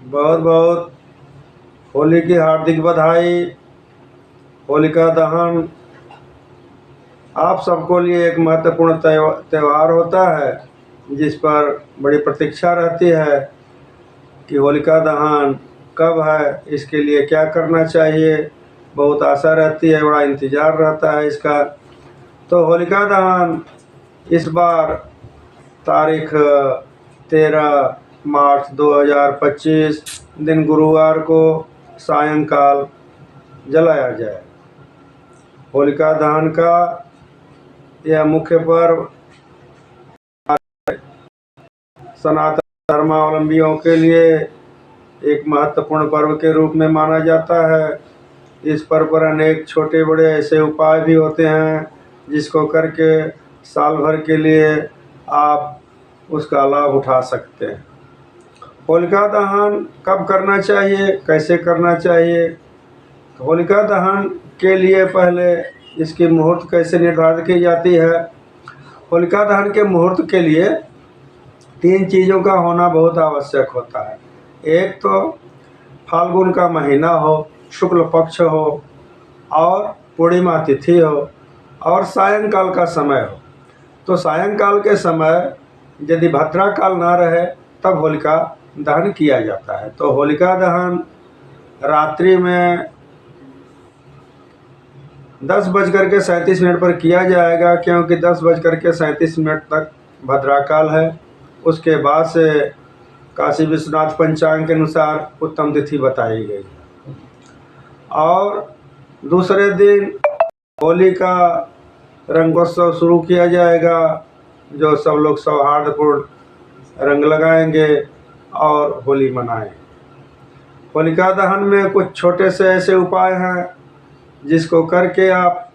बहुत बहुत होली की हार्दिक बधाई। होलिका दहन आप सबको लिए एक महत्वपूर्ण त्यौहार होता है, जिस पर बड़ी प्रतीक्षा रहती है कि होलिका दहन कब है, इसके लिए क्या करना चाहिए। बहुत आशा रहती है, बड़ा इंतज़ार रहता है इसका। तो होलिका दहन इस बार तारीख 13 मार्च 2025 दिन गुरुवार को सायंकाल जलाया जाए। होलिका दहन का यह मुख्य पर्व सनातन धर्मावलंबियों के लिए एक महत्वपूर्ण पर्व के रूप में माना जाता है। इस पर्व पर अनेक छोटे बड़े ऐसे उपाय भी होते हैं जिसको करके साल भर के लिए आप उसका लाभ उठा सकते हैं। होलिका दहन कब करना चाहिए, कैसे करना चाहिए? तो होलिका दहन के लिए पहले इसकी मुहूर्त कैसे निर्धारित की जाती है। होलिका दहन के मुहूर्त के लिए 3 चीज़ों का होना बहुत आवश्यक होता है। एक तो फाल्गुन का महीना हो, शुक्ल पक्ष हो और पूर्णिमा तिथि हो और सायंकाल का समय हो। तो सायंकाल के समय यदि भद्रा काल ना रहे तब होलिका दहन किया जाता है। तो होलिका दहन रात्रि में 10:37 पर किया जाएगा, क्योंकि 10:37 तक भद्रा काल है। उसके बाद से काशी विश्वनाथ पंचांग के अनुसार उत्तम तिथि बताई गई है। और दूसरे दिन होली का रंगोत्सव शुरू किया जाएगा, जो सब लोग सौहार्दपूर्ण रंग लगाएंगे और होली मनाएंगे। होलिका दहन में कुछ छोटे से ऐसे उपाय हैं जिसको करके आप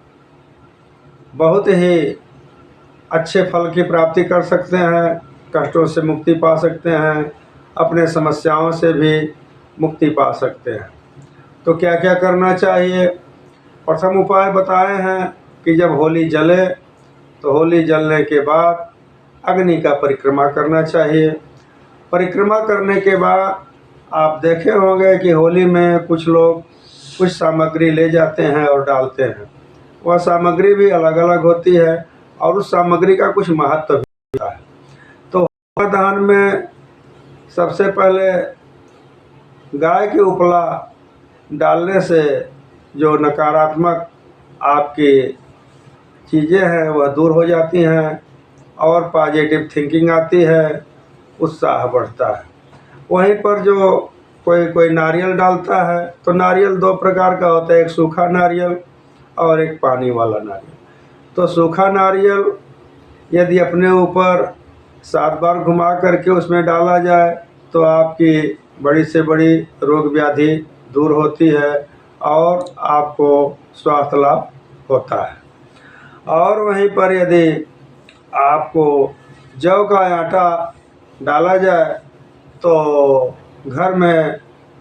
बहुत ही अच्छे फल की प्राप्ति कर सकते हैं, कष्टों से मुक्ति पा सकते हैं, अपने समस्याओं से भी मुक्ति पा सकते हैं। तो क्या क्या करना चाहिए? प्रथम उपाय बताए हैं कि जब होली जले तो होली जलने के बाद अग्नि का परिक्रमा करना चाहिए। परिक्रमा करने के बाद आप देखे होंगे कि होली में कुछ लोग कुछ सामग्री ले जाते हैं और डालते हैं। वह सामग्री भी अलग अलग होती है और उस सामग्री का कुछ महत्व भी होता है। तो होलिका दहन में सबसे पहले गाय के उपला डालने से जो नकारात्मक आपकी चीज़ें हैं वह दूर हो जाती हैं और पॉजिटिव थिंकिंग आती है, उत्साह बढ़ता है। वहीं पर जो कोई नारियल डालता है, तो नारियल 2 प्रकार का होता है, एक सूखा नारियल और एक पानी वाला नारियल। तो सूखा नारियल यदि अपने ऊपर 7 बार घुमा करके उसमें डाला जाए तो आपकी बड़ी से बड़ी रोग व्याधि दूर होती है और आपको स्वास्थ्य लाभ होता है। और वहीं पर यदि आपको जौ का आटा डाला जाए तो घर में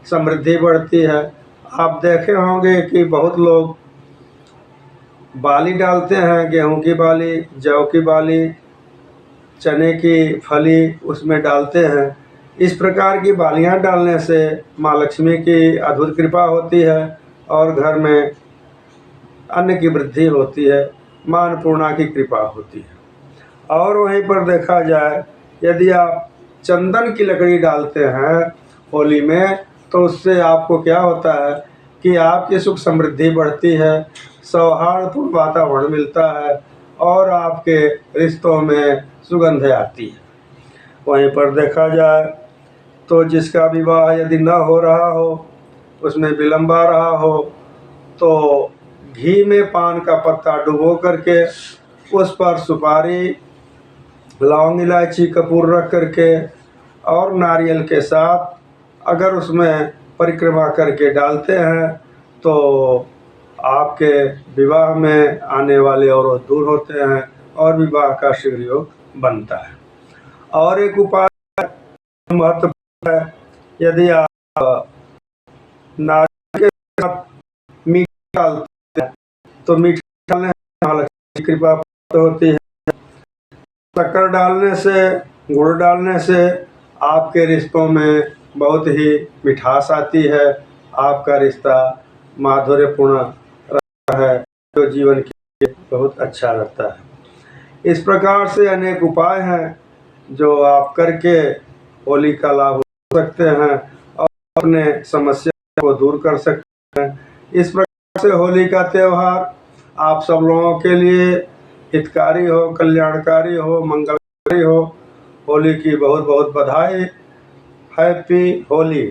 समृद्धि बढ़ती है। आप देखे होंगे कि बहुत लोग बाली डालते हैं, गेहूं की बाली, जौ की बाली, चने की फली उसमें डालते हैं। इस प्रकार की बालियां डालने से माँ लक्ष्मी की अद्भुत कृपा होती है और घर में अन्न की वृद्धि होती है, माँ अन्नपूर्णा की कृपा होती है। और वहीं पर देखा जाए यदि आप चंदन की लकड़ी डालते हैं होली में तो उससे आपको क्या होता है कि आपकी सुख समृद्धि बढ़ती है, सौहार्दपूर्ण वातावरण मिलता है और आपके रिश्तों में सुगंध आती है। वहीं पर देखा जाए तो जिसका विवाह यदि न हो रहा हो, उसमें विलम्ब आ रहा हो, तो घी में पान का पत्ता डुबो करके उस पर सुपारी, लौंग, इलायची, कपूर रख करके और नारियल के साथ अगर उसमें परिक्रमा करके डालते हैं तो आपके विवाह में आने वाले अवरोध दूर होते हैं और विवाह का शीघ्र योग बनता है। और एक उपाय महत्वपूर्ण है, यदि आप नारियल के साथ मीठा डालते हैं तो मीठा डालने से महालक्ष्मी की कृपा प्राप्त होती है। शक्कर डालने से, गुड़ डालने से आपके रिश्तों में बहुत ही मिठास आती है। आपका रिश्ता माधुर्यपूर्ण रहता है, जो जीवन के लिए बहुत अच्छा रहता है। इस प्रकार से अनेक उपाय हैं जो आप करके होली का लाभ उठा सकते हैं और अपने समस्या को दूर कर सकते हैं। इस प्रकार से होली का त्यौहार आप सब लोगों के लिए हितकारी हो, कल्याणकारी हो, मंगलकारी हो। होली की बहुत बहुत बधाई। हैप्पी होली।